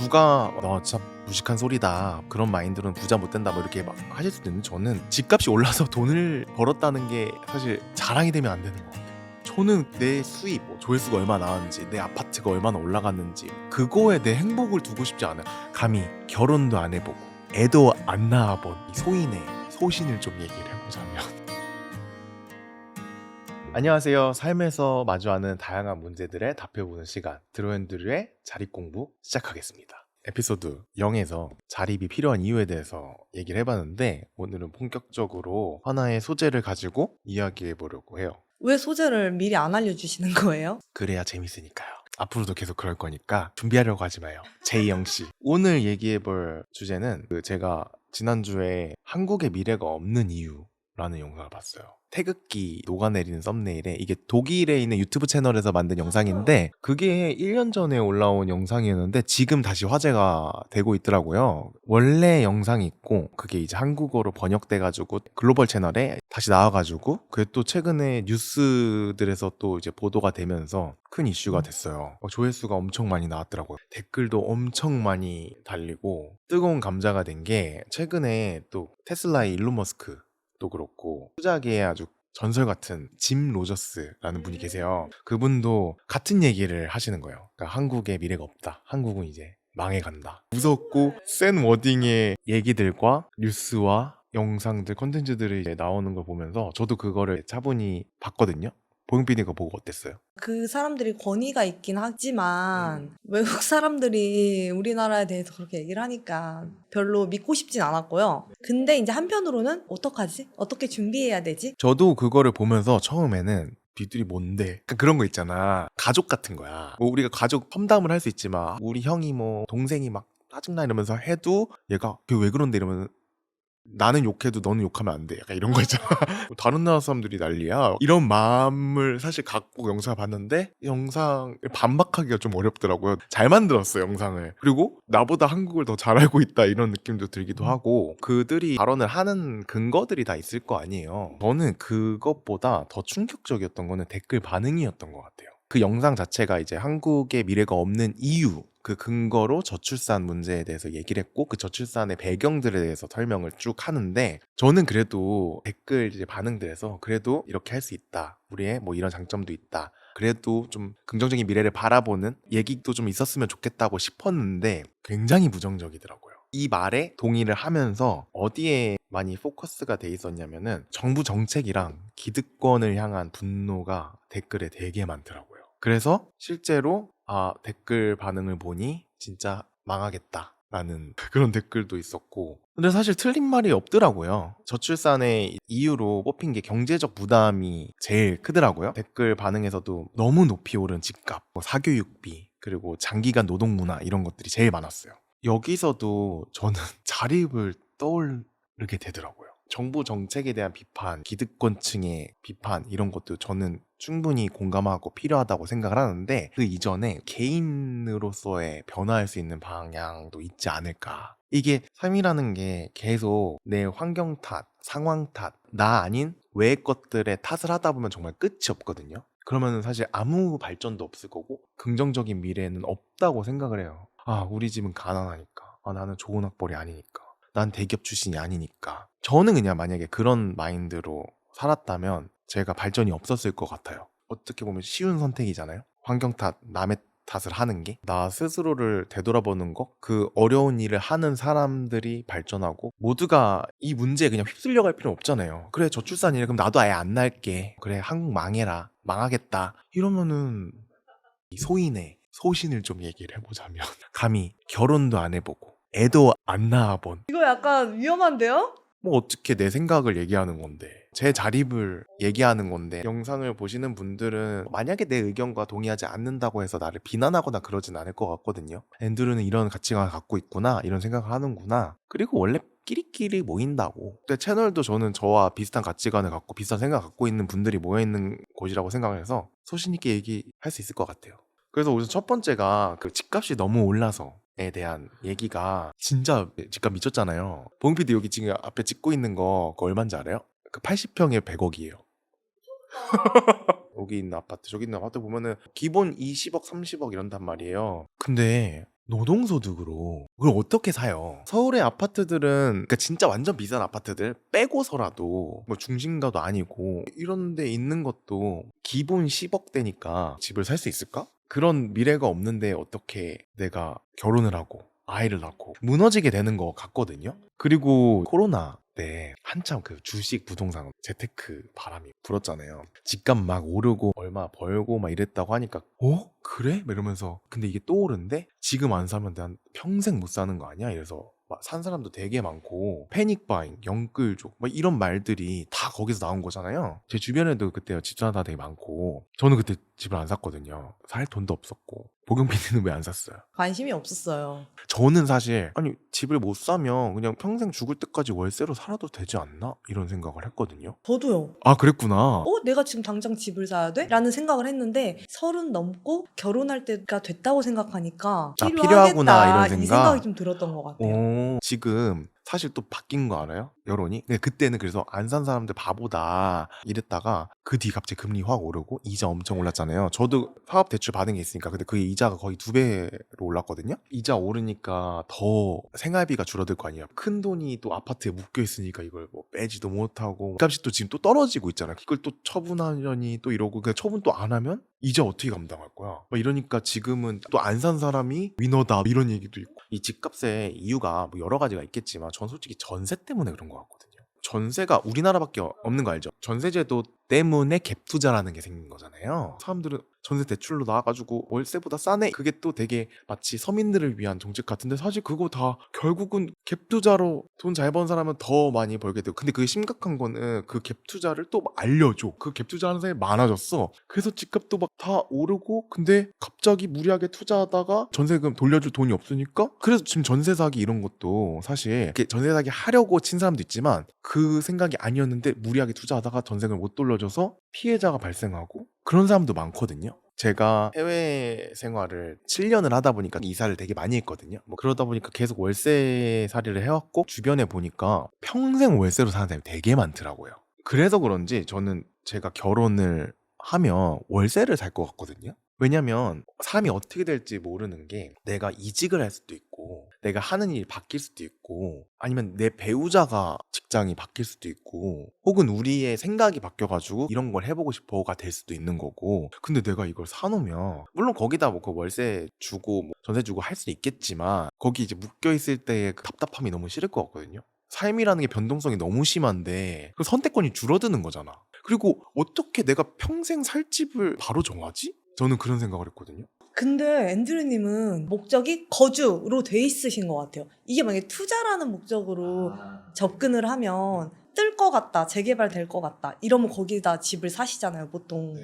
누가 너 진짜 무식한 소리다 그런 마인드로는 부자 못 된다 뭐 이렇게 막 하실 수도 있는데 저는 집값이 올라서 돈을 벌었다는 게 사실 자랑이 되면 안 되는 것 같아요. 저는 내 수입, 뭐 조회수가 얼마나 나왔는지, 내 아파트가 얼마나 올라갔는지 그거에 내 행복을 두고 싶지 않아요. 감히 결혼도 안 해보고 애도 안 낳아본 이 소인의 소신을 좀 얘기를 해보자면 안녕하세요. 삶에서 마주하는 다양한 문제들에 답해보는 시간 드로앤드류의 자립공부 시작하겠습니다. 에피소드 0에서 자립이 필요한 이유에 대해서 얘기를 해봤는데 오늘은 본격적으로 하나의 소재를 가지고 이야기해보려고 해요. 왜 소재를 미리 안 알려주시는 거예요? 그래야 재밌으니까요. 앞으로도 계속 그럴 거니까 준비하려고 하지 마요. 제이영씨. 오늘 얘기해볼 주제는 제가 지난주에 한국의 미래가 없는 이유라는 영상을 봤어요. 태극기 녹아내리는 썸네일에 이게 독일에 있는 유튜브 채널에서 만든 영상인데 그게 1년 전에 올라온 영상이었는데 지금 다시 화제가 되고 있더라고요. 원래 영상이 있고 그게 이제 한국어로 번역돼가지고 글로벌 채널에 다시 나와가지고 그게 또 최근에 뉴스들에서 또 이제 보도가 되면서 큰 이슈가 됐어요. 조회수가 엄청 많이 나왔더라고요. 댓글도 엄청 많이 달리고 뜨거운 감자가 된 게 최근에 또 테슬라의 일론 머스크 도 그렇고 투자계의 아주 전설 같은 짐 로저스라는 분이 계세요. 그분도 같은 얘기를 하시는 거예요. 그러니까 한국에 미래가 없다. 한국은 이제 망해간다. 무섭고 센 워딩의 얘기들과 뉴스와 영상들, 컨텐츠들이 이제 나오는 걸 보면서 저도 그거를 차분히 봤거든요. 보영 PD가 보고 어땠어요? 그 사람들이 권위가 있긴 하지만 외국 사람들이 우리나라에 대해서 그렇게 얘기를 하니까 별로 믿고 싶진 않았고요. 근데 이제 한편으로는 어떡하지? 어떻게 준비해야 되지? 저도 그거를 보면서 처음에는 비둘이 뭔데? 그런 거 있잖아. 가족 같은 거야. 뭐 우리가 가족 험담을 할 수 있지만 우리 형이 뭐 동생이 막 짜증나 이러면서 해도 얘가 걔 왜 그런데 이러면 나는 욕해도 너는 욕하면 안 돼. 약간 이런 거 있잖아. 다른 나라 사람들이 난리야. 이런 마음을 사실 갖고 영상을 봤는데 영상을 반박하기가 좀 어렵더라고요. 잘 만들었어 영상을. 그리고 나보다 한국을 더 잘 알고 있다 이런 느낌도 들기도 하고 그들이 발언을 하는 근거들이 다 있을 거 아니에요. 저는 그것보다 더 충격적이었던 거는 댓글 반응이었던 것 같아요. 그 영상 자체가 이제 한국의 미래가 없는 이유 그 근거로 저출산 문제에 대해서 얘기를 했고 그 저출산의 배경들에 대해서 설명을 쭉 하는데 저는 그래도 댓글 이제 반응들에서 그래도 이렇게 할 수 있다. 우리의 뭐 이런 장점도 있다. 그래도 좀 긍정적인 미래를 바라보는 얘기도 좀 있었으면 좋겠다고 싶었는데 굉장히 부정적이더라고요. 이 말에 동의를 하면서 어디에 많이 포커스가 돼 있었냐면은 정부 정책이랑 기득권을 향한 분노가 댓글에 되게 많더라고요. 그래서 실제로 댓글 반응을 보니 진짜 망하겠다라는 그런 댓글도 있었고 근데 사실 틀린 말이 없더라고요. 저출산의 이유로 뽑힌 게 경제적 부담이 제일 크더라고요. 댓글 반응에서도 너무 높이 오른 집값, 뭐 사교육비, 그리고 장기간 노동문화 이런 것들이 제일 많았어요. 여기서도 저는 자립을 떠올리게 되더라고요. 정부 정책에 대한 비판, 기득권층의 비판 이런 것도 저는 충분히 공감하고 필요하다고 생각을 하는데 그 이전에 개인으로서의 변화할 수 있는 방향도 있지 않을까. 이게 삶이라는 게 계속 내 환경 탓, 상황 탓, 나 아닌 외의 것들의 탓을 하다 보면 정말 끝이 없거든요. 그러면 사실 아무 발전도 없을 거고 긍정적인 미래는 없다고 생각을 해요. 우리 집은 가난하니까. 나는 좋은 학벌이 아니니까. 난 대기업 출신이 아니니까. 저는 그냥 만약에 그런 마인드로 살았다면 제가 발전이 없었을 것 같아요. 어떻게 보면 쉬운 선택이잖아요. 환경 탓, 남의 탓을 하는 게 나 스스로를 되돌아보는 거, 그 어려운 일을 하는 사람들이 발전하고 모두가 이 문제에 그냥 휩쓸려 갈 필요는 없잖아요. 그래 저출산이래 그럼 나도 아예 안 날게. 그래 한국 망해라. 망하겠다. 이러면은 이 소인의 소신을 좀 얘기를 해보자면 감히 결혼도 안 해보고 애도 안 낳아본 이거 약간 위험한데요? 뭐 어떻게 내 생각을 얘기하는 건데 제 자립을 얘기하는 건데 영상을 보시는 분들은 만약에 내 의견과 동의하지 않는다고 해서 나를 비난하거나 그러진 않을 것 같거든요. 앤드류는 이런 가치관을 갖고 있구나 이런 생각을 하는구나 그리고 원래 끼리끼리 모인다고 근데 채널도 저는 저와 비슷한 가치관을 갖고 비슷한 생각을 갖고 있는 분들이 모여있는 곳이라고 생각을 해서 소신 있게 얘기할 수 있을 것 같아요. 그래서 우선 첫 번째가 그 집값이 너무 올라서에 대한 얘기가 진짜 집값 미쳤잖아요. 봉피디 여기 지금 앞에 찍고 있는 거 그거 얼마인지 알아요? 그 80평에 100억이에요. 여기 있는 아파트 저기 있는 아파트 보면은 기본 20억 30억 이런단 말이에요. 근데 노동소득으로 그걸 어떻게 사요? 서울의 아파트들은 그러니까 진짜 완전 비싼 아파트들 빼고서라도 뭐 중심가도 아니고 이런 데 있는 것도 기본 10억대니까 집을 살 수 있을까? 그런 미래가 없는데 어떻게 내가 결혼을 하고 아이를 낳고 무너지게 되는 것 같거든요. 그리고 코로나 때 한참 그 주식 부동산 재테크 바람이 불었잖아요. 집값 막 오르고 얼마 벌고 막 이랬다고 하니까 그래? 막 이러면서 근데 이게 또 오른데 지금 안 사면 난 평생 못 사는 거 아니야? 이래서 막 산 사람도 되게 많고 패닉 바잉, 영끌족 막 이런 말들이 다 거기서 나온 거잖아요. 제 주변에도 그때 집 사는 사람 되게 많고 저는 그때 집을 안 샀거든요. 살 돈도 없었고 복용 PD는 왜 안 샀어요? 관심이 없었어요. 저는 사실 아니 집을 못 사면 그냥 평생 죽을 때까지 월세로 살아도 되지 않나? 이런 생각을 했거든요. 저도요. 아 그랬구나. 내가 지금 당장 집을 사야 돼? 라는 생각을 했는데 30 넘고 결혼할 때가 됐다고 생각하니까 아, 필요하겠다 필요하구나 이런 이 생각. 생각이 좀 들었던 것 같아요. 지금 사실 또 바뀐 거 알아요? 여론이? 근데 그때는 그래서 안 산 사람들 바보다 이랬다가 그 뒤 갑자기 금리 확 오르고 이자 엄청 올랐잖아요. 저도 사업 대출 받은 게 있으니까 근데 그게 이자가 거의 2배로 올랐거든요. 이자 오르니까 더 생활비가 줄어들 거 아니에요. 큰 돈이 또 아파트에 묶여 있으니까 이걸 뭐 빼지도 못하고 값이 또 지금 또 떨어지고 있잖아요. 이걸 또 처분하려니 또 이러고 그냥 처분 또 안 하면 이자 어떻게 감당할 거야? 막 이러니까 지금은 또 안 산 사람이 위너다 이런 얘기도 있고 이 집값의 이유가 뭐 여러 가지가 있겠지만 전 솔직히 전세 때문에 그런 것 같거든요. 전세가 우리나라밖에 없는 거 알죠? 전세제도 때문에 갭 투자라는 게 생긴 거잖아요. 사람들은 전세 대출로 나와가지고 월세보다 싸네. 그게 또 되게 마치 서민들을 위한 정책 같은데 사실 그거 다 결국은 갭 투자로 돈 잘 번 사람은 더 많이 벌게 되고 근데 그게 심각한 거는 그 갭 투자를 또 막 알려줘. 그 갭 투자하는 사람이 많아졌어. 그래서 집값도 막 다 오르고 근데 갑자기 무리하게 투자하다가 전세금 돌려줄 돈이 없으니까 그래서 지금 전세 사기 이런 것도 사실 이렇게 전세 사기 하려고 친 사람도 있지만 그 생각이 아니었는데 무리하게 투자하다가 전세금을 못 돌려줘서 피해자가 발생하고 그런 사람도 많거든요. 제가 해외 생활을 7년을 하다 보니까 이사를 되게 많이 했거든요. 뭐 그러다 보니까 계속 월세 살이를 해왔고 주변에 보니까 평생 월세로 사는 사람이 되게 많더라고요. 그래서 그런지 저는 제가 결혼을 하면 월세를 살 것 같거든요. 왜냐면 사람이 어떻게 될지 모르는 게 내가 이직을 할 수도 있고 내가 하는 일이 바뀔 수도 있고 아니면 내 배우자가 직장이 바뀔 수도 있고 혹은 우리의 생각이 바뀌어가지고 이런 걸 해보고 싶어가 될 수도 있는 거고 근데 내가 이걸 사놓으면 물론 거기다 뭐 그 월세 주고 뭐 전세 주고 할 수 있겠지만 거기 이제 묶여있을 때의 그 답답함이 너무 싫을 것 같거든요. 삶이라는 게 변동성이 너무 심한데 그 선택권이 줄어드는 거잖아. 그리고 어떻게 내가 평생 살 집을 바로 정하지? 저는 그런 생각을 했거든요. 근데 앤드류님은 목적이 거주로 돼 있으신 것 같아요. 이게 만약에 투자라는 목적으로 접근을 하면 뜰 것 같다, 재개발될 것 같다 이러면 거기다 집을 사시잖아요, 보통.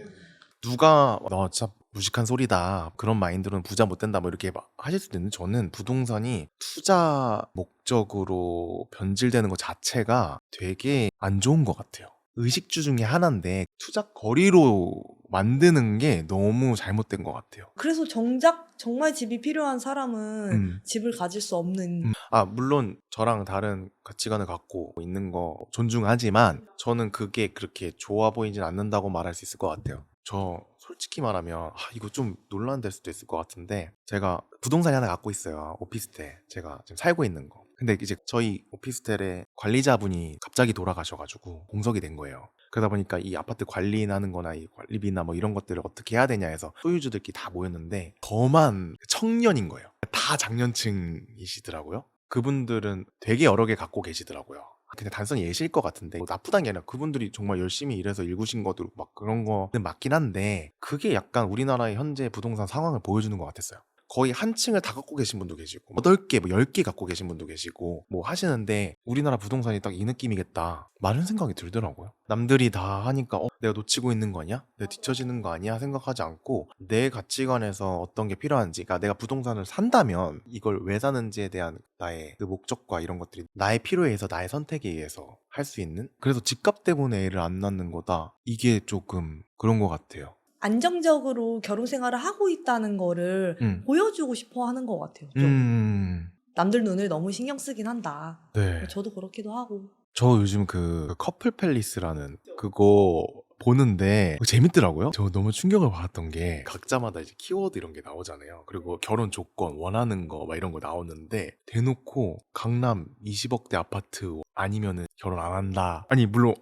누가 너 진짜 무식한 소리다 그런 마인드로는 부자 못 된다 뭐 이렇게 막 하실 수도 있는데 저는 부동산이 투자 목적으로 변질되는 것 자체가 되게 안 좋은 것 같아요. 의식주 중에 하나인데 투자 거리로 만드는 게 너무 잘못된 것 같아요. 그래서 정작 정말 집이 필요한 사람은 음. 집을 가질 수 없는. 물론 저랑 다른 가치관을 갖고 있는 거 존중하지만 저는 그게 그렇게 좋아 보이진 않는다고 말할 수 있을 것 같아요. 저 솔직히 말하면 이거 좀 논란될 수도 있을 것 같은데 제가 부동산이 하나 갖고 있어요. 오피스텔 제가 지금 살고 있는 거. 근데 이제 저희 오피스텔의 관리자분이 갑자기 돌아가셔가지고 공석이 된 거예요. 그러다 보니까 이 아파트 관리하는 거나 이 관리비나 뭐 이런 것들을 어떻게 해야 되냐 해서 소유주들끼리 다 모였는데 저만 청년인 거예요. 다 장년층이시더라고요. 그분들은 되게 여러 개 갖고 계시더라고요. 그냥 단순히 예시일 것 같은데 뭐 나쁘다는 게 아니라 그분들이 정말 열심히 일해서 일구신 것도 막 그런 거는 맞긴 한데 그게 약간 우리나라의 현재 부동산 상황을 보여주는 것 같았어요. 거의 한 층을 다 갖고 계신 분도 계시고 8개, 뭐 10개 갖고 계신 분도 계시고 뭐 하시는데 우리나라 부동산이 딱 이 느낌이겠다 많은 생각이 들더라고요. 남들이 다 하니까 내가 놓치고 있는 거 아니야? 내가 뒤처지는 거 아니야? 생각하지 않고 내 가치관에서 어떤 게 필요한지 그러니까 내가 부동산을 산다면 이걸 왜 사는지에 대한 나의 그 목적과 이런 것들이 나의 필요에 의해서 나의 선택에 의해서 할 수 있는 그래서 집값 때문에 애를 안 낳는 거다 이게 조금 그런 것 같아요. 안정적으로 결혼 생활을 하고 있다는 거를 음. 보여주고 싶어 하는 것 같아요. 좀. 남들 눈을 너무 신경 쓰긴 한다. 네. 저도 그렇기도 하고. 저 요즘 그 커플 팰리스라는 그거 보는데 재밌더라고요. 저 너무 충격을 받았던 게 각자마다 이제 키워드 이런 게 나오잖아요. 그리고 결혼 조건, 원하는 거 막 이런 거 나오는데 대놓고 강남 20억대 아파트 아니면은 결혼 안 한다. 아니 물론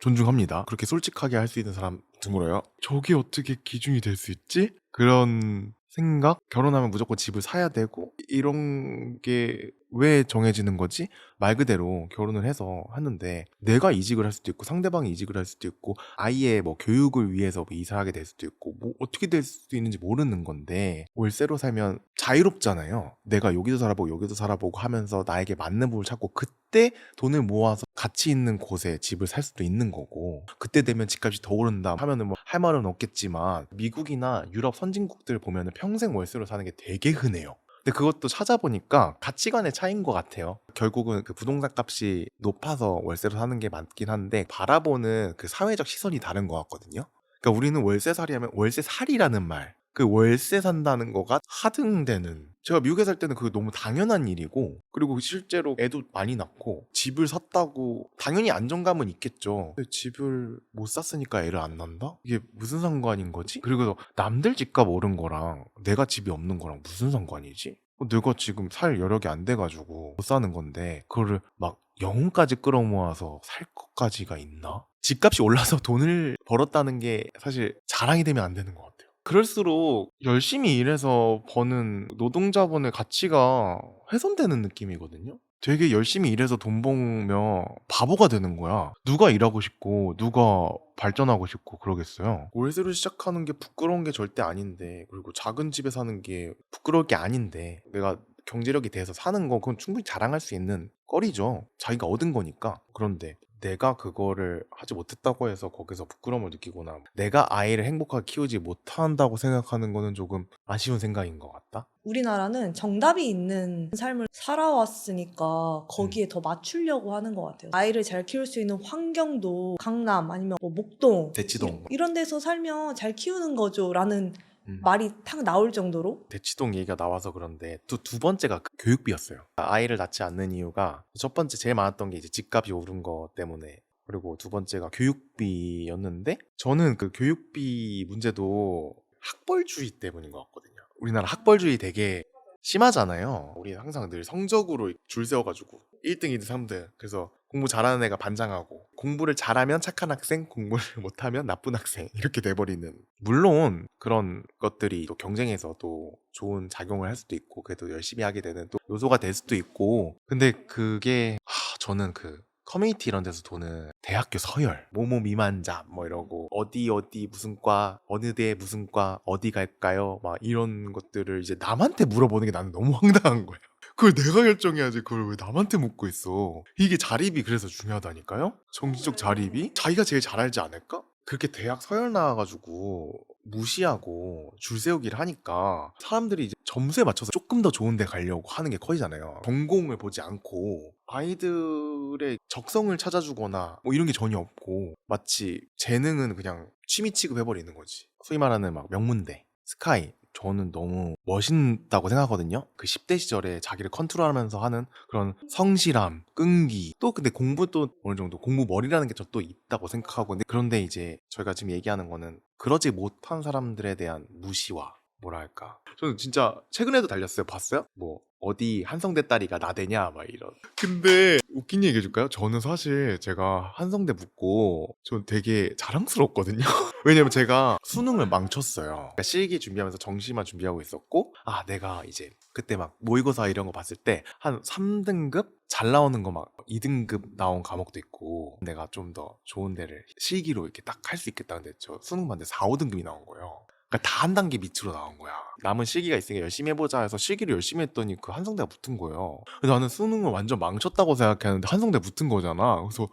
존중합니다. 그렇게 솔직하게 할 수 있는 사람 드물어요. 저게 어떻게 기준이 될 수 있지? 그런 생각? 결혼하면 무조건 집을 사야 되고 이런 게 왜 정해지는 거지? 말 그대로 결혼을 해서 하는데 내가 이직을 할 수도 있고 상대방이 이직을 할 수도 있고 아이의 뭐 교육을 위해서 뭐 이사하게 될 수도 있고 뭐 어떻게 될 수도 있는지 모르는 건데 월세로 살면 자유롭잖아요. 내가 여기도 살아보고 여기도 살아보고 하면서 나에게 맞는 부분을 찾고 그때 돈을 모아서 가치 있는 곳에 집을 살 수도 있는 거고 그때 되면 집값이 더 오른다 하면은 뭐 할 말은 없겠지만 미국이나 유럽 선진국들 보면은 평생 월세로 사는 게 되게 흔해요. 근데 그것도 찾아보니까 가치관의 차이인 것 같아요. 결국은 그 부동산 값이 높아서 월세로 사는 게 맞긴 한데 바라보는 그 사회적 시선이 다른 것 같거든요. 그러니까 우리는 월세살이 하면 월세살이라는 말, 그 월세 산다는 거가 하등되는. 제가 미국에 살 때는 그게 너무 당연한 일이고 그리고 실제로 애도 많이 낳고 집을 샀다고 당연히 안정감은 있겠죠. 근데 집을 못 샀으니까 애를 안 낳는다? 이게 무슨 상관인 거지? 그리고 남들 집값 오른 거랑 내가 집이 없는 거랑 무슨 상관이지? 내가 지금 살 여력이 안 돼가지고 못 사는 건데 그거를 막 영혼까지 끌어모아서 살 것까지가 있나? 집값이 올라서 돈을 벌었다는 게 사실 자랑이 되면 안 되는 것 같아요. 그럴수록 열심히 일해서 버는 노동자분의 가치가 훼손되는 느낌이거든요. 되게 열심히 일해서 돈 벌면 바보가 되는 거야. 누가 일하고 싶고 누가 발전하고 싶고 그러겠어요. 월세로 시작하는 게 부끄러운 게 절대 아닌데 그리고 작은 집에 사는 게 부끄러울 게 아닌데 내가 경제력이 돼서 사는 거 그건 충분히 자랑할 수 있는 거리죠. 자기가 얻은 거니까. 그런데 내가 그거를 하지 못했다고 해서 거기서 부끄러움을 느끼거나 내가 아이를 행복하게 키우지 못한다고 생각하는 거는 조금 아쉬운 생각인 것 같다. 우리나라는 정답이 있는 삶을 살아왔으니까 거기에 더 맞추려고 하는 것 같아요. 아이를 잘 키울 수 있는 환경도 강남 아니면 뭐 목동 대치동. 이런 데서 살면 잘 키우는 거죠 라는 음. 말이 탁 나올 정도로 대치동 얘기가 나와서 그런데 두 번째가 그 교육비였어요. 아이를 낳지 않는 이유가 첫 번째 제일 많았던 게 이제 집값이 오른 거 때문에 그리고 두 번째가 교육비였는데 저는 그 교육비 문제도 학벌주의 때문인 것 같거든요. 우리나라 학벌주의 되게 심하잖아요. 우리 항상 늘 성적으로 줄 세워가지고 1등, 2등, 3등 그래서 공부 잘하는 애가 반장하고 공부를 잘하면 착한 학생, 공부를 못하면 나쁜 학생 이렇게 돼버리는. 물론 그런 것들이 또 경쟁에서도 좋은 작용을 할 수도 있고 그래도 열심히 하게 되는 또 요소가 될 수도 있고 근데 그게 저는 그 커뮤니티 이런 데서 도는 대학교 서열, 모모 미만자 뭐 이러고 어디 무슨 과, 어느 대 무슨 과, 어디 갈까요? 막 이런 것들을 이제 남한테 물어보는 게 나는 너무 황당한 거예요. 그걸 내가 결정해야지 그걸 왜 남한테 묻고 있어. 이게 자립이 그래서 중요하다니까요? 정신적 자립이? 자기가 제일 잘 알지 않을까? 그렇게 대학 서열 나와가지고 무시하고 줄 세우기를 하니까 사람들이 이제 점수에 맞춰서 조금 더 좋은 데 가려고 하는 게 커지잖아요. 전공을 보지 않고 아이들의 적성을 찾아주거나 뭐 이런 게 전혀 없고 마치 재능은 그냥 취미 취급해버리는 거지. 소위 말하는 막 명문대, 스카이 저는 너무 멋있다고 생각하거든요. 그 10대 시절에 자기를 컨트롤하면서 하는 그런 성실함, 끈기 또 근데 공부도 어느 정도 공부머리라는 게 저 또 있다고 생각하고 그런데 이제 저희가 지금 얘기하는 거는 그러지 못한 사람들에 대한 무시와 뭐랄까 저는 진짜 최근에도 달렸어요. 봤어요? 뭐 어디 한성대 딸이가 나대냐 막 이런. 근데 웃긴 얘기 해줄까요? 저는 사실 제가 한성대 붙고 전 되게 자랑스럽거든요. 왜냐면 제가 수능을 망쳤어요. 그러니까 실기 준비하면서 정시만 준비하고 있었고 내가 이제 그때 막 모의고사 이런 거 봤을 때 한 3등급 잘 나오는 거 막 2등급 나온 과목도 있고 내가 좀 더 좋은 데를 실기로 이렇게 딱 할 수 있겠다. 근데 저 수능 봤는데 4, 5등급이 나온 거예요. 그러니까 다 한 단계 밑으로 나온 거야. 남은 실기가 있으니까 열심히 해보자 해서 실기를 열심히 했더니 그 한성대가 붙은 거예요. 근데 나는 수능을 완전 망쳤다고 생각했는데 한성대 붙은 거잖아. 그래서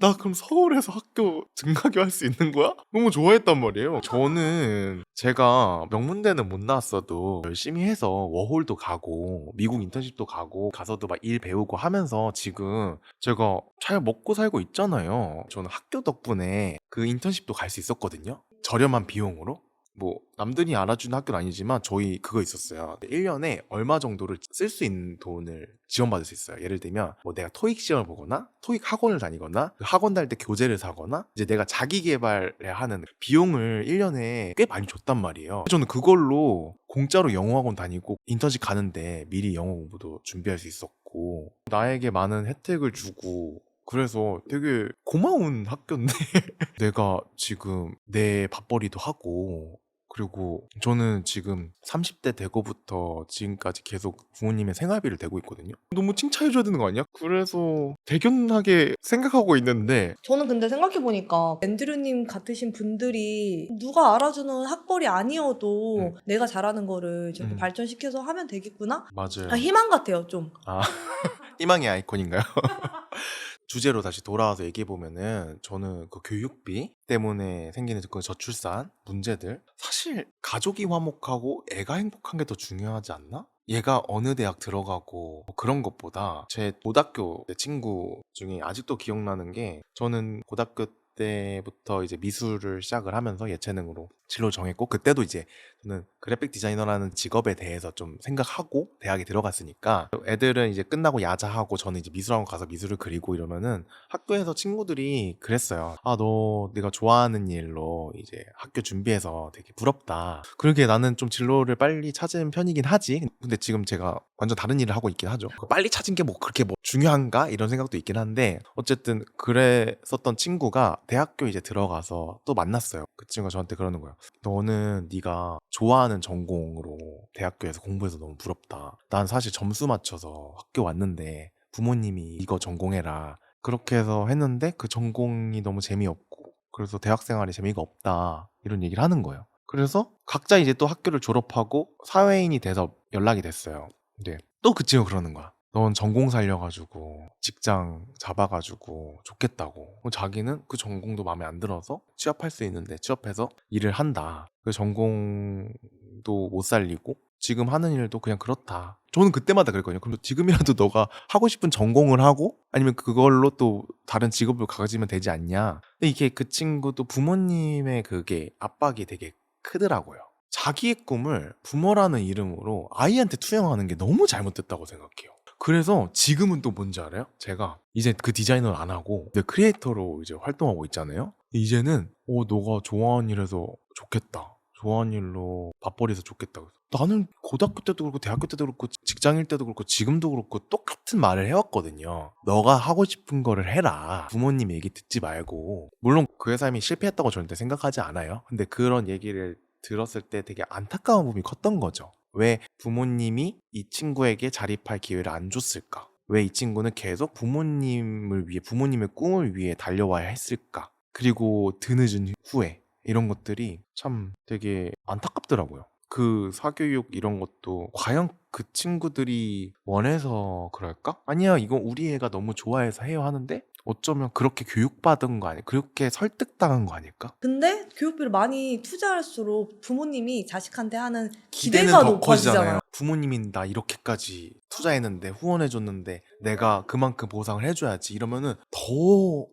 나 그럼 서울에서 학교 등하교 할 수 있는 거야? 너무 좋아했단 말이에요. 저는 제가 명문대는 못 나왔어도 열심히 해서 워홀도 가고 미국 인턴십도 가고 가서도 막 일 배우고 하면서 지금 제가 잘 먹고 살고 있잖아요. 저는 학교 덕분에 그 인턴십도 갈 수 있었거든요. 저렴한 비용으로. 뭐 남들이 알아주는 학교는 아니지만 저희 그거 있었어요. 1년에 얼마 정도를 쓸 수 있는 돈을 지원받을 수 있어요. 예를 들면 뭐 내가 토익 시험을 보거나 토익 학원을 다니거나 그 학원 다닐 때 교재를 사거나 이제 내가 자기 개발을 하는 비용을 1년에 꽤 많이 줬단 말이에요. 저는 그걸로 공짜로 영어 학원 다니고 인턴십 가는데 미리 영어 공부도 준비할 수 있었고 나에게 많은 혜택을 주고 그래서 되게 고마운 학교인데 내가 지금 내 밥벌이도 하고 그리고 저는 지금 30대 되고부터 지금까지 계속 부모님의 생활비를 대고 있거든요. 너무 칭찬해줘야 되는 거 아니야? 그래서 대견하게 생각하고 있는데 저는 근데 생각해보니까 앤드류님 같으신 분들이 누가 알아주는 학벌이 아니어도 내가 잘하는 거를 저렇게 발전시켜서 하면 되겠구나? 맞아요. 희망 같아요, 좀. 아, 희망의 아이콘인가요? 주제로 다시 돌아와서 얘기해보면은 저는 그 교육비 때문에 생기는 그 저출산 문제들 사실 가족이 화목하고 애가 행복한 게 더 중요하지 않나? 얘가 어느 대학 들어가고 뭐 그런 것보다 제 고등학교 내 친구 중에 아직도 기억나는 게 저는 고등학교 때부터 이제 미술을 시작을 하면서 예체능으로 진로 정했고 그때도 이제 저는 그래픽 디자이너라는 직업에 대해서 좀 생각하고 대학에 들어갔으니까 애들은 이제 끝나고 야자하고 저는 이제 미술학원 가서 미술을 그리고 이러면은 학교에서 친구들이 그랬어요. 아, 너 네가 좋아하는 일로 이제 학교 준비해서 되게 부럽다. 그러게 나는 좀 진로를 빨리 찾은 편이긴 하지. 근데 지금 제가 완전 다른 일을 하고 있긴 하죠. 빨리 찾은 게 뭐 그렇게 뭐 중요한가? 이런 생각도 있긴 한데 어쨌든 그랬었던 친구가 대학교 이제 들어가서 또 만났어요. 그 친구가 저한테 그러는 거예요. 너는 네가 좋아하는 전공으로 대학교에서 공부해서 너무 부럽다. 난 사실 점수 맞춰서 학교 왔는데 부모님이 이거 전공해라. 그렇게 해서 했는데 그 전공이 너무 재미없고 그래서 대학 생활이 재미가 없다. 이런 얘기를 하는 거예요. 그래서 각자 이제 또 학교를 졸업하고 사회인이 돼서 연락이 됐어요. 근데 또 그 친구가 그러는 거야. 넌 전공 살려가지고 직장 잡아가지고 좋겠다고. 자기는 그 전공도 마음에 안 들어서 취업할 수 있는데 취업해서 일을 한다. 그 전공도 못 살리고 지금 하는 일도 그냥 그렇다. 저는 그때마다 그랬거든요. 그럼 지금이라도 너가 하고 싶은 전공을 하고 아니면 그걸로 또 다른 직업을 가지면 되지 않냐. 근데 이게 그 친구도 부모님의 그게 압박이 되게 크더라고요. 자기의 꿈을 부모라는 이름으로 아이한테 투영하는 게 너무 잘못됐다고 생각해요. 그래서 지금은 또 뭔지 알아요? 제가 이제 그 디자이너를 안 하고 내 크리에이터로 이제 활동하고 있잖아요. 이제는 너가 좋아하는 일에서 좋겠다. 좋아하는 일로 밥벌이해서 좋겠다. 나는 고등학교 때도 그렇고 대학교 때도 그렇고 직장일 때도 그렇고 지금도 그렇고 똑같은 말을 해왔거든요. 너가 하고 싶은 거를 해라. 부모님 얘기 듣지 말고. 물론 그 회사님이 실패했다고 절대 생각하지 않아요. 근데 그런 얘기를 들었을 때 되게 안타까운 부분이 컸던 거죠. 왜 부모님이 이 친구에게 자립할 기회를 안 줬을까? 왜 이 친구는 계속 부모님을 위해, 부모님의 꿈을 위해 달려와야 했을까? 그리고 드늦은 후회, 이런 것들이 참 되게 안타깝더라고요. 그 사교육 이런 것도 과연 그 친구들이 원해서 그럴까? 아니야, 이건 우리 애가 너무 좋아해서 해요 하는데 어쩌면 그렇게 교육받은 거 아니야? 그렇게 설득당한 거 아닐까? 근데 교육비를 많이 투자할수록 부모님이 자식한테 하는 기대는 기대가 더 커지잖아요. 높아지잖아요. 부모님이 나 이렇게까지 투자했는데 후원해줬는데 내가 그만큼 보상을 해줘야지 이러면은 더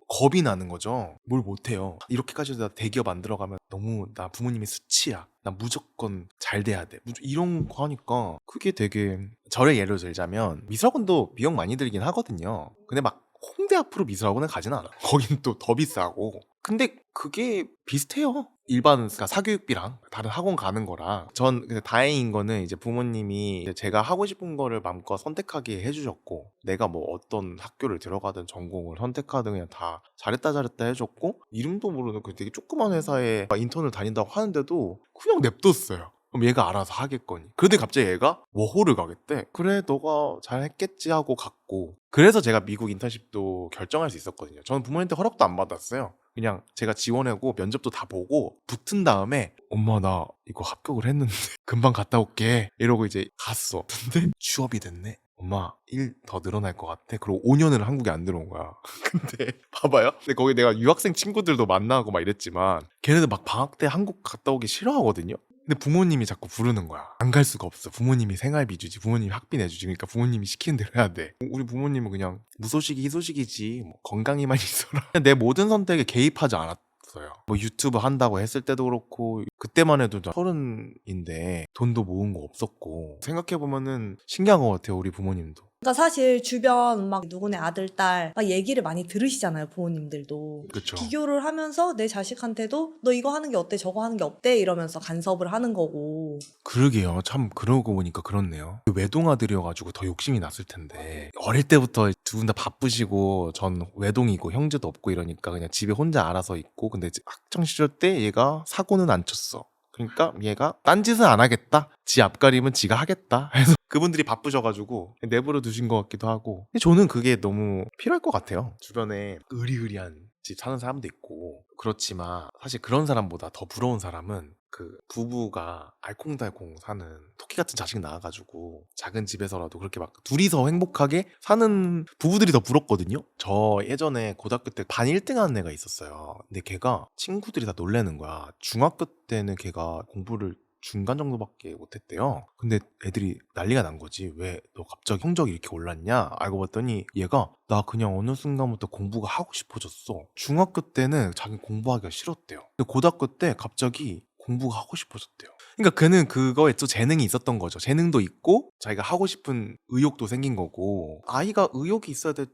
겁이 나는 거죠. 뭘 못해요. 이렇게까지 나 대기업 안 들어가면 너무 나 부모님의 수치야. 나 무조건 잘 돼야 돼. 이런 거 하니까 그게 되게 저를 예로 들자면 미술학원도 비용 많이 들긴 하거든요. 근데 막 홍대 앞으로 미술학원을 가진 않아. 거긴 또 더 비싸고. 근데 그게 비슷해요. 일반 그러니까 사교육비랑 다른 학원 가는 거랑 전 근데 다행인 거는 이제 부모님이 이제 제가 하고 싶은 거를 마음껏 선택하게 해주셨고 내가 뭐 어떤 학교를 들어가든 전공을 선택하든 그냥 다 잘했다 해줬고 이름도 모르는 그 되게 조그만 회사에 인턴을 다닌다고 하는데도 그냥 냅뒀어요. 그럼 얘가 알아서 하겠거니. 그런데 갑자기 얘가 워홀을 가겠대. 그래 너가 잘했겠지 하고 갔고 그래서 제가 미국 인턴십도 결정할 수 있었거든요. 저는 부모님한테 허락도 안 받았어요. 그냥 제가 지원하고 면접도 다 보고 붙은 다음에 엄마 나 이거 합격을 했는데 금방 갔다 올게 이러고 이제 갔어. 근데 취업이 됐네. 엄마 일 더 늘어날 것 같아. 그리고 5년을 한국에 안 들어온 거야. 근데 봐봐요. 근데 거기 내가 유학생 친구들도 만나고 막 이랬지만 걔네들 막 방학 때 한국 갔다 오기 싫어하거든요. 근데 부모님이 자꾸 부르는 거야. 안 갈 수가 없어. 부모님이 생활비 주지. 부모님이 학비 내주지. 그러니까 부모님이 시키는 대로 해야 돼. 우리 부모님은 그냥 무소식이 희소식이지. 뭐 건강히만 있어라. 내 모든 선택에 개입하지 않았어. 없었어요. 뭐 유튜브 한다고 했을 때도 그렇고 그때만 해도 30인데 돈도 모은 거 없었고 생각해보면은 신기한 것 같아요. 우리 부모님도. 그러니까 사실 주변 막 누구네 아들, 딸 막 얘기를 많이 들으시잖아요, 부모님들도. 그쵸. 비교를 하면서 내 자식한테도 너 이거 하는 게 어때, 저거 하는 게 어때 이러면서 간섭을 하는 거고. 그러게요. 참 그러고 보니까 그렇네요. 외동아들이어가지고 더 욕심이 났을 텐데 어릴 때부터 두 분 다 바쁘시고 전 외동이고 형제도 없고 이러니까 그냥 집에 혼자 알아서 있고 근데 이제 학창 시절 때 얘가 사고는 안 쳤어. 그러니까 얘가 딴짓은 안 하겠다. 지 앞가림은 지가 하겠다. 해서 그분들이 바쁘셔가지고 내버려 두신 것 같기도 하고. 근데 저는 그게 너무 필요할 것 같아요. 주변에 의리의리한 집 사는 사람도 있고 그렇지만 사실 그런 사람보다 더 부러운 사람은 그 부부가 알콩달콩 사는 토끼 같은 자식 낳아가지고 작은 집에서라도 그렇게 막 둘이서 행복하게 사는 부부들이 더 부럽거든요. 저 예전에 고등학교 때 반 1등 하는 애가 있었어요. 근데 걔가 친구들이 다 놀래는 거야. 중학교 때는 걔가 공부를 중간 정도밖에 못했대요. 근데 애들이 난리가 난 거지. 왜 너 갑자기 성적이 이렇게 올랐냐? 알고 봤더니 얘가 나 그냥 어느 순간부터 공부가 하고 싶어졌어. 중학교 때는 자기 공부하기가 싫었대요. 근데 고등학교 때 갑자기 공부가 하고 싶어졌대요. 그러니까 걔는 그거에 또 재능이 있었던 거죠. 재능도 있고 자기가 하고 싶은 의욕도 생긴 거고 아이가 의욕이 있어야 될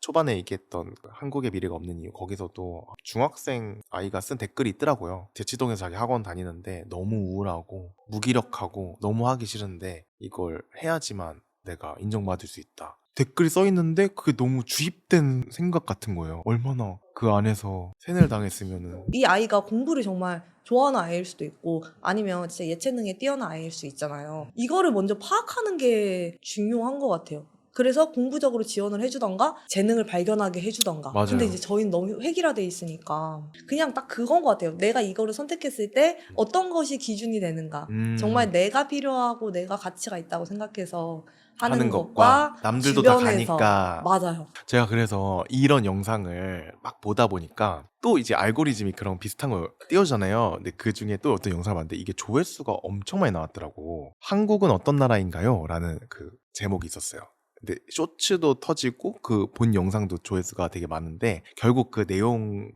초반에 얘기했던 그 한국의 미래가 없는 이유 거기서도 중학생 아이가 쓴 댓글이 있더라고요. 대치동에서 자기 학원 다니는데 너무 우울하고 무기력하고 너무 하기 싫은데 이걸 해야지만 내가 인정받을 수 있다. 댓글이 써 있는데 그게 너무 주입된 생각 같은 거예요. 얼마나 그 안에서 세뇌를 당했으면은. 이 아이가 공부를 정말 좋아하는 아이일 수도 있고 아니면 진짜 예체능에 뛰어난 아이일 수 있잖아요. 이거를 먼저 파악하는 게 중요한 것 같아요. 그래서 공부적으로 지원을 해주던가 재능을 발견하게 해주던가. 맞아요. 근데 이제 저희는 너무 획일화돼 있으니까 그냥 딱 그건 것 같아요. 내가 이거를 선택했을 때 어떤 것이 기준이 되는가. 정말 내가 필요하고 내가 가치가 있다고 생각해서 하는 것과 남들도 다 주변에서 가니까. 맞아요. 제가 그래서 이런 영상을 막 보다 보니까 또 이제 알고리즘이 그런 비슷한 걸 띄워주잖아요. 근데 그 중에 또 어떤 영상을 봤는데 이게 조회수가 엄청 많이 나왔더라고. 한국은 어떤 나라인가요? 라는 그 제목이 있었어요. 근데 쇼츠도 터지고 그 본 영상도 조회수가 되게 많은데 결국 그 내용이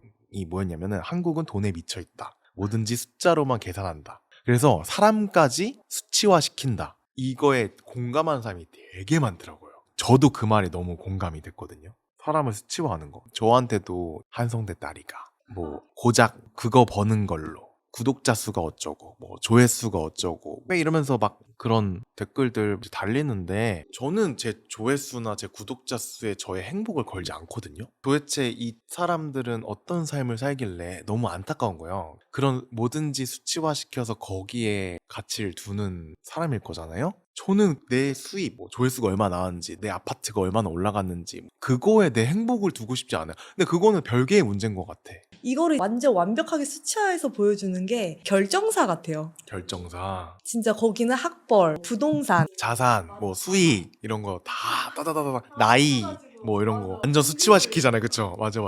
뭐였냐면은 한국은 돈에 미쳐 있다. 뭐든지 숫자로만 계산한다. 그래서 사람까지 수치화시킨다. 이거에 공감하는 사람이 되게 많더라고요. 저도 그 말에 너무 공감이 됐거든요. 사람을 수치화하는 거. 저한테도 한성대 딸이가 뭐 고작 그거 버는 걸로 구독자 수가 어쩌고 뭐 조회수가 어쩌고 왜 이러면서 막 그런 댓글들 달리는데 저는 제 조회수나 제 구독자 수에 저의 행복을 걸지 않거든요. 도대체 이 사람들은 어떤 삶을 살길래 너무 안타까운 거예요. 그런 뭐든지 수치화시켜서 거기에 가치를 두는 사람일 거잖아요. 저는 내 수입, 뭐 조회수가 얼마나 나왔는지, 내 아파트가 얼마나 올라갔는지 그거에 내 행복을 두고 싶지 않아요. 근데 그거는 별개의 문제인 것 같아. 이거를 완전 완벽하게 수치화해서 보여주는 게 결정사 같아요. 결정사, 진짜 거기는 학벌, 부동산, 자산, 뭐 수익 이런 거 다 따다다다 나이 뭐 이런 거 완전 수치화 시키잖아요. 그쵸? 맞아.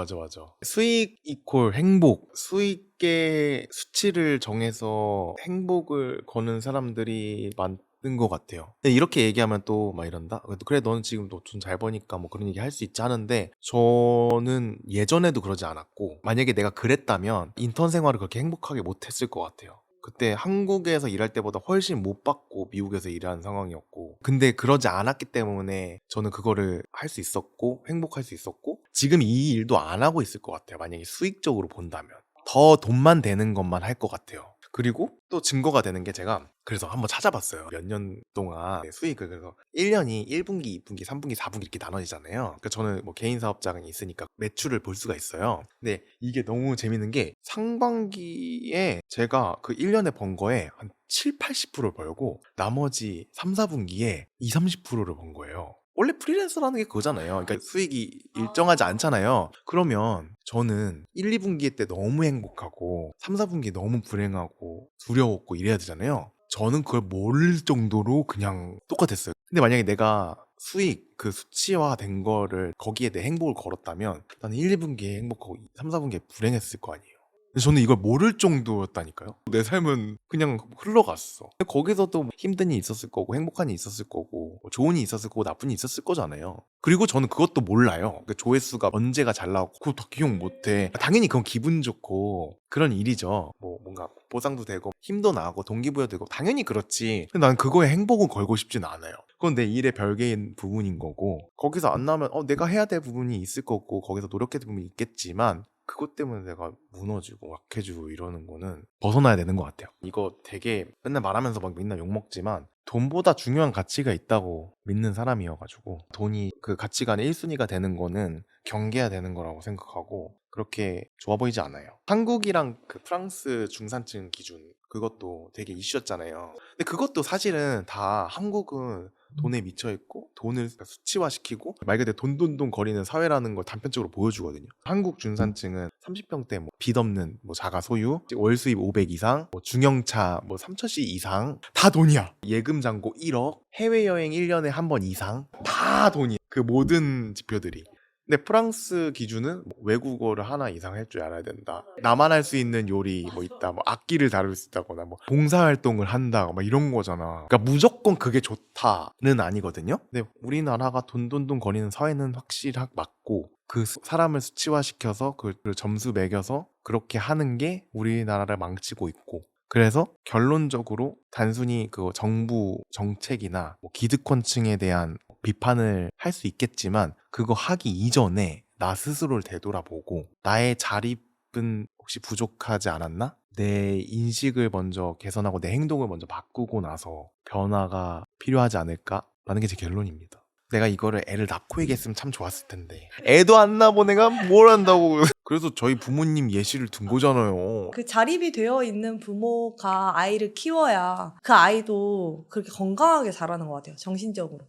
수익 이퀄 행복, 수익의 수치를 정해서 행복을 거는 사람들이 많은 것 같아요. 근데 이렇게 얘기하면 또 막 이런다? 그래 너는 지금 돈 잘 버니까 뭐 그런 얘기 할 수 있지 하는데 저는 예전에도 그러지 않았고 만약에 내가 그랬다면 인턴 생활을 그렇게 행복하게 못했을 것 같아요. 그때 한국에서 일할 때보다 훨씬 못 받고 미국에서 일하는 상황이었고 근데 그러지 않았기 때문에 저는 그거를 할 수 있었고 행복할 수 있었고 지금 이 일도 안 하고 있을 것 같아요. 만약에 수익적으로 본다면 더 돈만 되는 것만 할 것 같아요. 그리고 또 증거가 되는 게 제가 그래서 한번 찾아봤어요. 몇 년 동안 수익을 그래서 1년이 1분기, 2분기, 3분기, 4분기 이렇게 나눠지잖아요. 그러니까 저는 뭐 개인 사업자가 있으니까 매출을 볼 수가 있어요. 근데 이게 너무 재밌는 게 상반기에 제가 그 1년에 번 거에 한 7, 80%를 벌고 나머지 3, 4분기에 2, 30%를 번 거예요. 원래 프리랜서라는 게 그거잖아요. 그러니까 수익이 일정하지 않잖아요. 그러면 저는 1, 2분기 때 너무 행복하고 3, 4분기 너무 불행하고 두려웠고 이래야 되잖아요. 저는 그걸 모를 정도로 그냥 똑같았어요. 근데 만약에 내가 수익 그 수치화 된 거를 거기에 내 행복을 걸었다면 나는 1, 2분기에 행복하고 3, 4분기에 불행했을 거 아니에요. 근데 저는 이걸 모를 정도였다니까요. 내 삶은 그냥 흘러갔어. 거기서도 힘든 일이 있었을 거고 행복한 일이 있었을 거고 뭐 좋은 일이 있었을 거고 나쁜 일이 있었을 거잖아요. 그리고 저는 그것도 몰라요. 그 조회수가 언제가 잘 나오고 그거 다 기억 못해. 당연히 그건 기분 좋고 그런 일이죠. 뭐 뭔가 보상도 되고 힘도 나고 동기부여되고 당연히 그렇지. 근데 난 그거에 행복을 걸고 싶진 않아요. 그건 내 일의 별개인 부분인 거고 거기서 안 나오면 내가 해야 될 부분이 있을 거고 거기서 노력해야 될 부분이 있겠지만 그것 때문에 내가 무너지고 약해지고 이러는 거는 벗어나야 되는 것 같아요. 이거 되게 맨날 말하면서 막 맨날 욕먹지만 돈보다 중요한 가치가 있다고 믿는 사람이어가지고 돈이 그 가치관의 1순위가 되는 거는 경계해야 되는 거라고 생각하고 그렇게 좋아 보이지 않아요. 한국이랑 그 프랑스 중산층 기준 그것도 되게 이슈였잖아요. 근데 그것도 사실은 다 한국은 돈에 미쳐있고 돈을 수치화시키고 말 그대로 돈돈돈 거리는 사회라는 걸 단편적으로 보여주거든요. 한국 중산층은 30평대 뭐 빚 없는 뭐 자가 소유, 월 수입 500 이상, 뭐 중형차 뭐 3천씩 이상 다 돈이야. 예금 잔고 1억, 해외여행 1년에 한 번 이상 다 돈이야. 그 모든 지표들이. 근데 프랑스 기준은 뭐 외국어를 하나 이상 할 줄 알아야 된다. 나만 할 수 있는 요리 뭐 있다. 뭐 악기를 다룰 수 있다거나 뭐 봉사활동을 한다. 막 이런 거잖아. 그러니까 무조건 그게 좋다는 아니거든요. 근데 우리나라가 돈돈돈 거리는 사회는 확실히 맞고 그 사람을 수치화시켜서 그 점수 매겨서 그렇게 하는 게 우리나라를 망치고 있고 그래서 결론적으로 단순히 그 정부 정책이나 뭐 기득권층에 대한 비판을 할 수 있겠지만 그거 하기 이전에 나 스스로를 되돌아보고 나의 자립은 혹시 부족하지 않았나? 내 인식을 먼저 개선하고 내 행동을 먼저 바꾸고 나서 변화가 필요하지 않을까? 라는 게 제 결론입니다. 내가 이거를 애를 낳고 얘기했으면 참 좋았을 텐데 애도 안 낳고 내가 뭘 한다고 그래서 저희 부모님 예시를 든 거잖아요. 그 자립이 되어 있는 부모가 아이를 키워야 그 아이도 그렇게 건강하게 자라는 것 같아요. 정신적으로.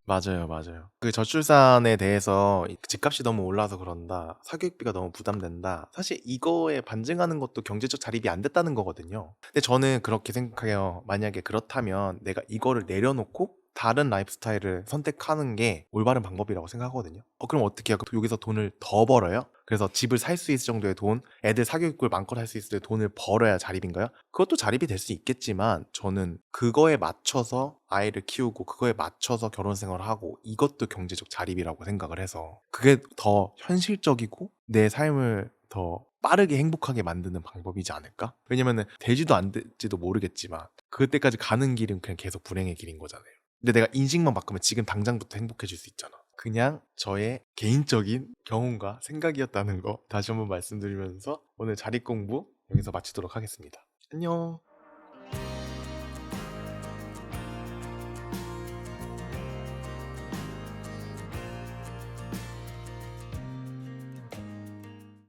맞아요, 맞아요. 그 저출산에 대해서 집값이 너무 올라서 그런다, 사교육비가 너무 부담된다. 사실 이거에 반증하는 것도 경제적 자립이 안 됐다는 거거든요. 근데 저는 그렇게 생각해요. 만약에 그렇다면 내가 이거를 내려놓고 다른 라이프 스타일을 선택하는 게 올바른 방법이라고 생각하거든요. 그럼 어떻게 해요? 여기서 돈을 더 벌어요? 그래서 집을 살 수 있을 정도의 돈, 애들 사교육을 마음껏 할 수 있을 때 돈을 벌어야 자립인가요? 그것도 자립이 될 수 있겠지만 저는 그거에 맞춰서 아이를 키우고 그거에 맞춰서 결혼 생활을 하고 이것도 경제적 자립이라고 생각을 해서 그게 더 현실적이고 내 삶을 더 빠르게 행복하게 만드는 방법이지 않을까? 왜냐면은 되지도 안 될지도 모르겠지만 그때까지 가는 길은 그냥 계속 불행의 길인 거잖아요. 근데 내가 인식만 바꾸면 지금 당장부터 행복해질 수 있잖아. 그냥 저의 개인적인 경험과 생각이었다는 거 다시 한번 말씀드리면서 오늘 자립 공부 여기서 마치도록 하겠습니다. 안녕.